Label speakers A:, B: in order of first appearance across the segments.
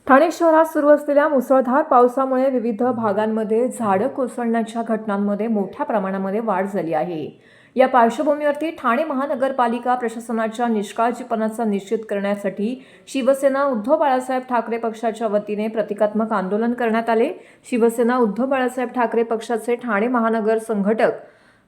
A: ठाणे शहरात सुरू असलेल्या मुसळधार पावसामुळे विविध भागांमध्ये झाडं कोसळण्याच्या घटनांमध्ये मोठ्या प्रमाणामध्ये वाढ झाली आहे। या पार्श्वभूमीवरती ठाणे महानगरपालिका प्रशासनाच्या निष्काळजीपणाचा निषेध करण्यासाठी शिवसेना उद्धव बाळासाहेब ठाकरे पक्षाच्या वतीने प्रतिकात्मक आंदोलन करण्यात आले। शिवसेना उद्धव बाळासाहेब ठाकरे पक्षाचे ठाणे महानगर संघटक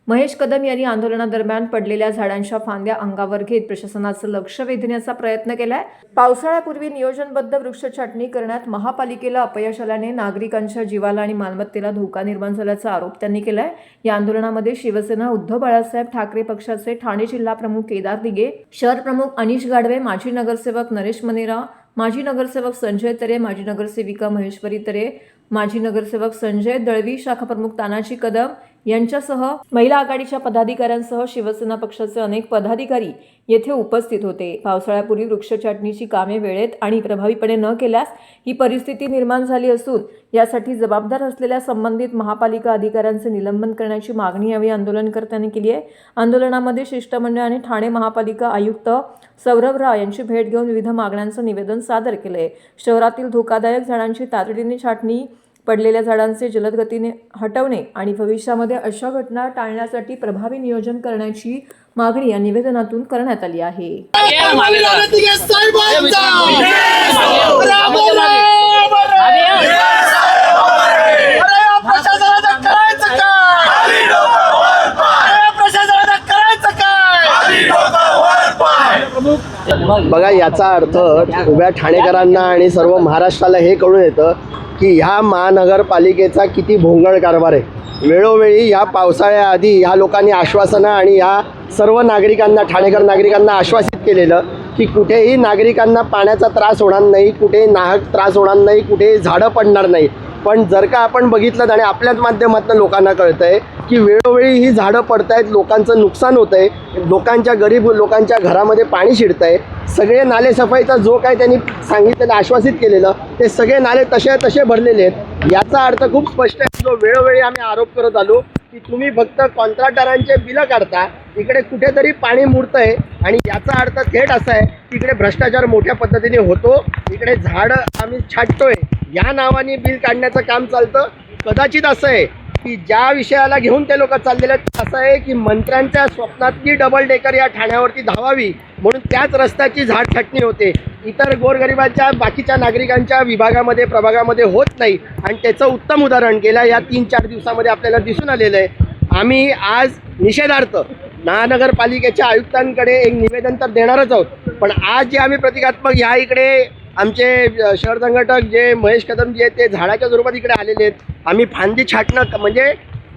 A: महेश कदम यांनी आंदोलनादरम्यान पडलेल्या झाडांच्या फांद्या अंगावर घेत प्रशासनाचं लक्ष वेधण्याचा प्रयत्न केलाय। पावसाळ्यापूर्वी नियोजनबद्ध वृक्ष छाटणी करण्यात महापालिकेला अपयश आल्याने नागरिकांच्या जीवाला आणि मालमत्तेला धोका निर्माण झाल्याचा आरोप त्यांनी केलाय। या आंदोलनामध्ये शिवसेना उद्धव बाळासाहेब ठाकरे पक्षाचे ठाणे जिल्हा प्रमुख केदार दिघे, शहर प्रमुख अनिश गाडवे, माजी नगरसेवक नरेश मनेरा, माजी नगरसेवक संजय तरे, माजी नगरसेविका महेश्वरी तरे, माजी नगरसेवक संजय दळवी, शाखा प्रमुख तानाजी कदम यांच्यासह महिला आघाडीच्या पदाधिकाऱ्यांसह शिवसेना पक्षाचे अनेक पदाधिकारी येथे उपस्थित होते। पावसाळ्यापूर्वी वृक्ष छाटणीची कामे वेळेत आणि प्रभावीपणे न केल्यास ही परिस्थिती निर्माण झाली असून यासाठी जबाबदार असलेल्या संबंधित महापालिका अधिकाऱ्यांचे निलंबन करण्याची मागणी यावेळी आंदोलनकर्त्यांनी केली आहे। आंदोलनामध्ये शिष्टमंडळाने ठाणे महापालिका आयुक्त सौरभ राव यांची भेट घेऊन विविध मागण्यांचं निवेदन सादर केले। शहरातील धोकादायक झाडांची तातडीने छाटणी, पडलेल्या झाडांचे जलद गतीने हटवणे आणि भविष्यामध्ये अशा घटना टाळण्यासाठी प्रभावी नियोजन करण्याची मागणी या निवेदनातून करण्यात आली आहे।
B: बघा, याचा अर्थ उभ्या ठाणेकरांना आणि सर्व महाराष्ट्राला हे कळून येतं की ह्या महानगरपालिकेचा किती भोंगळ कारभार आहे। वेळोवेळी ह्या पावसाळ्याआधी ह्या लोकांनी आश्वासनं आणि ह्या सर्व नागरिकांना, ठाणेकर नागरिकांना आश्वासित केलेलं की कुठेही नागरिकांना पाण्याचा त्रास होणार नाही, कुठेही नाहक त्रास होणार नाही, कुठेही झाडं पडणार नाही। पण जर का आपण बघितलं आणि आपल्याच माध्यमातून लोकांना कळतं आहे की वेळोवेळी ही झाडं पडत आहेत, लोकांचं नुकसान होतं आहे, लोकांच्या गरीब लोकांच्या घरामध्ये पाणी शिरतं आहे। सगळे नाले सफाईचा जो काय त्यांनी सांगितलेलं, आश्वासित केलेलं, ते सगळे नाले तसे भरलेले आहेत। याचा अर्थ खूप स्पष्ट आहे। जो वेळोवेळी आम्ही आरोप करत आलो की तुम्ही फक्त कॉन्ट्रॅक्टरांचे बिलं काढता, इकडे कुठेतरी पाणी मुरतं आहे आणि याचा अर्थ थेट असा आहे की इकडे भ्रष्टाचार मोठ्या पद्धतीने होतो, इकडे झाडं आम्ही छाटतोय या नावाने बिल काढण्याचं काम चालतं। कदाचित असं आहे की ज्या विषयाला घेऊन ते लोक चाललेले आहेत, असं आहे की मंत्र्यांच्या स्वप्नातली डबल डेकर या ठाण्यावरती धावावी म्हणून त्याच रस्त्याची झाड छाटणी होते, इतर गोरगरिबांच्या बाकीच्या नागरिकांच्या विभागामध्ये, प्रभागामध्ये होत नाही। आणि त्याचं उत्तम उदाहरण गेल्या या 3-4 दिवसामध्ये आपल्याला दिसून आलेलं आहे। आम्ही आज निषेधार्थ महानगरपालिकेच्या आयुक्तांकडे एक निवेदन तर देणारच आहोत, पण आज जे आम्ही प्रतिकात्मक ह्या इकडे आमचे शहर संघटक जे महेश कदम जे ते झाडाच्या स्वरूपात इकडे आलेले आहेत। आम्ही फांदी छाटणं म्हणजे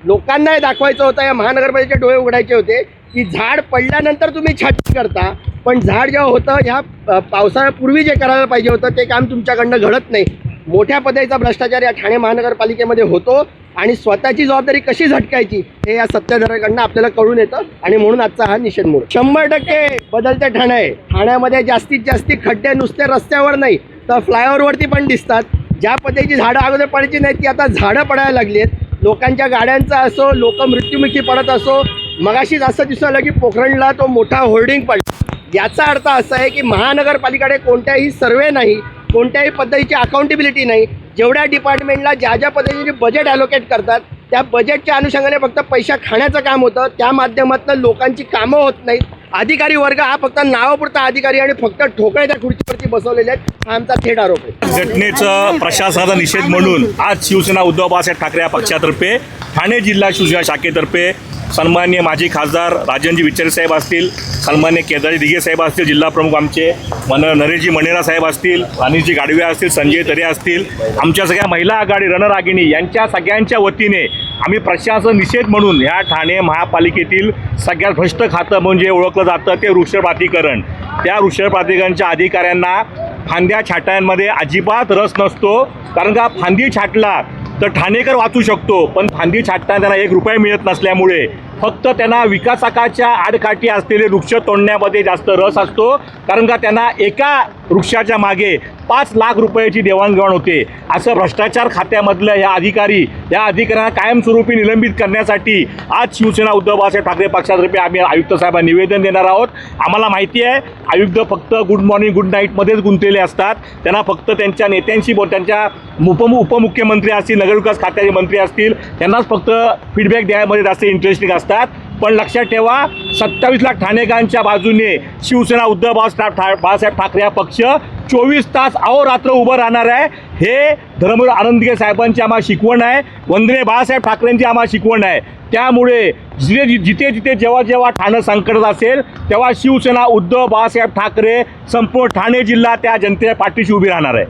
B: लोकांना दाखवायचं होतं, या महानगरपालिकेचे डोळे उघडायचे होते की झाड पडल्यानंतर तुम्ही छाटणी करता, पण झाड जेव्हा होतं ह्या पावसाळ्यापूर्वी जे करायला पाहिजे होतं ते काम तुमच्याकडनं घडत नाही। मोठ्या पद्धतीचा भ्रष्टाचार या ठाणे महानगरपालिकेमध्ये होतो आणि स्वतःची जबाबदारी कशी झटकायची हे या सत्ताधाऱ्यांकडनं आपल्याला कळून येतं आणि म्हणून आजचा हा निषेध मोड 100% बदलते ठाणे आहे। ठाण्यामध्ये जास्तीत जास्त खड्डे नुसते रस्त्यावर नाही तर फ्लायओव्हरवरती पण दिसतात। ज्या पद्धतीची झाडं अगोदर पडायची नाहीत ती आता झाडं पडायला लागली आहेत। लोकांच्या गाड्यांचा असो, लोक मृत्युमुखी पडत असो, मगाशीच असं दिसून आलं की पोखरणला तो मोठा होर्डिंग पडला। याचा अर्थ असा आहे की महानगरपालिकेकडे कोणत्याही सर्वे नाही, कोणत्याही पद्धतीची अकाउंटेबिलिटी नाही। जेवढ्या डिपार्टमेंटला ज्या पद्धतीने बजेट ॲलोकेट करतात त्या बजेटच्या अनुषंगाने फक्त पैसा खाण्याचं काम होतं, त्या माध्यमातून लोकांची कामं होत नाहीत। अधिकारी वर्ग हा फक्त नावापुरता अधिकारी आणि फक्त ठोकळ्याच्या खुर्चीवरती बसवलेले आहेत, हा आमचा थेट आरोप आहे।
C: घटनेचं प्रशासनाचा निषेध म्हणून आज शिवसेना उद्धव बाळासाहेब ठाकरे या पक्षातर्फे ठाणे जिल्हा शिवसेना शाखेतर्फे सन्माननीय माजी खासदार राजनजी विचारे साहेब असतील, सन्माननीय केदारजी दिघे साहेब असतील, जिल्हा प्रमुख आमचे नरेशजी मनेरा साहेब असतील, अनिशजी गाडवे असतील, संजय तरे असतील, आमच्या सगळ्या महिला आघाडी रणरागिणी यांच्या सगळ्यांच्या वतीने आम्ही प्रशासन निषेध म्हणून ह्या ठाणे महापालिकेतील सगळ्यात भ्रष्ट खातं म्हणजे ओळखलं जातं ते वृक्षप्राधिकरण, त्या वृक्षप्राधिकरणच्या अधिकाऱ्यांना फांद्या छाटण्यामध्ये अजिबात रस नसतो। कारण का फांदी छाटला तर ठाणेकर वाचू शकतो, पण फांदी छाटताना त्यांना 1 रुपया मिळत नसल्यामुळे फक्त त्यांना विकासाच्या आडकाठी असलेले वृक्ष तोडण्यामध्ये जास्त रस असतो, कारण का त्यांना एका वृक्षाच्या मागे 5 लाख रुपयाची देवाणघेवाण होते. असं भ्रष्टाचार खात्यामधलं या अधिकाऱ्यांना कायमस्वरूपी निलंबित करण्यासाठी आज शिवसेना उद्धव बाळासाहेब ठाकरे पक्षातर्फे आम्ही आयुक्त साहेबांना निवेदन देणार आहोत. आम्हाला माहिती आहे आयुक्त फक्त गुड मॉर्निंग गुड नाईटमध्येच गुंतलेले असतात. त्यांना फक्त त्यांच्या नेत्यांशी त्यांच्या उपमुख्यमंत्री असतील, नगरविकास खात्याचे मंत्री असतील, त्यांनाच फक्त फीडबॅक द्यायमध्ये जास्त इंटरेस्टिंग असतात. पण लक्षात ठेवा 27 लाख ठाणेकरांच्या बाजूने शिवसेना उद्धव बाळासाहेब ठाकरे हा पक्ष 24 तास अहोरात्र उभं राहणार आहे. हे धर्मवीर आनंदगे साहेबांची आम्हाला शिकवण आहे, वंदनीय बाळासाहेब ठाकरेंची आम्हाला शिकवण आहे. त्यामुळे जिथे जेव्हा ठाणे संकटात असेल तेव्हा शिवसेना उद्धव बाळासाहेब ठाकरे संपूर्ण ठाणे जिल्हा त्या जनतेच्या पाठीशी उभी राहणार आहे.